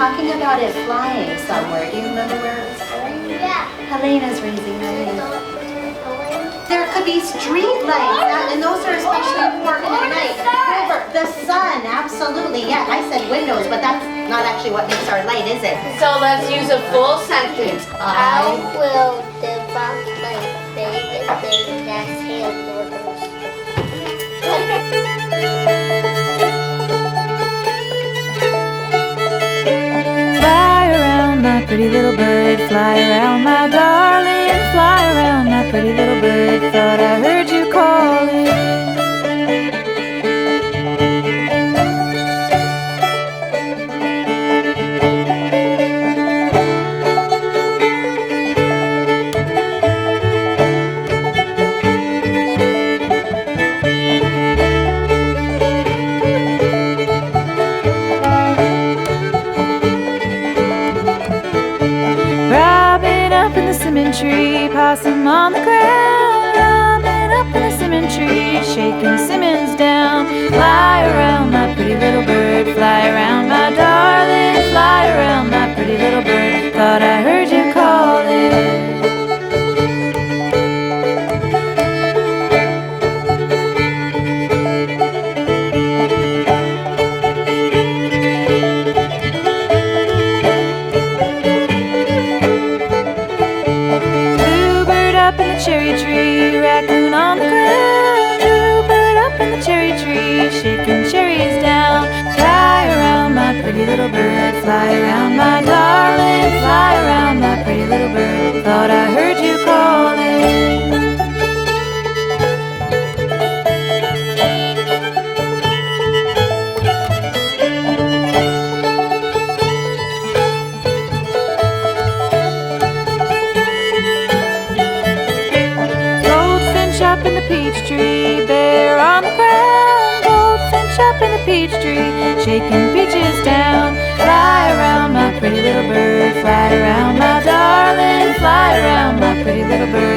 talking about it flying somewhere. Do you remember where it was going? Yeah. Helena's raising her hand. There could be street lights, and those are especially important at night. However, the sun, absolutely. Yeah, I said windows, but that's not actually what makes our light, is it? So let's use a full sentence. How will the box light save the next hamburgers? Fly around, my pretty little bird. Fly around, my darling. Fly around, my pretty little bird. Thought I heard you calling. Tree, possum on the ground, robin up in the cinnamon tree, shaking Simmons down. Fly around, my pretty little bird. Fly around, my darling. Fly around, my pretty little bird. Thought I heard you calling. Cherry tree, raccoon on the ground, bluebird up in the cherry tree, shaking cherries down. Fly around, my pretty little bird. Fly around, my darling. Fly around, my pretty little bird. Thought I heard you calling. Up in the peach tree, bear on the ground, goldfinch up in the peach tree, shaking peaches down. Fly around, my pretty little bird. Fly around, my darling. Fly around, my pretty little bird.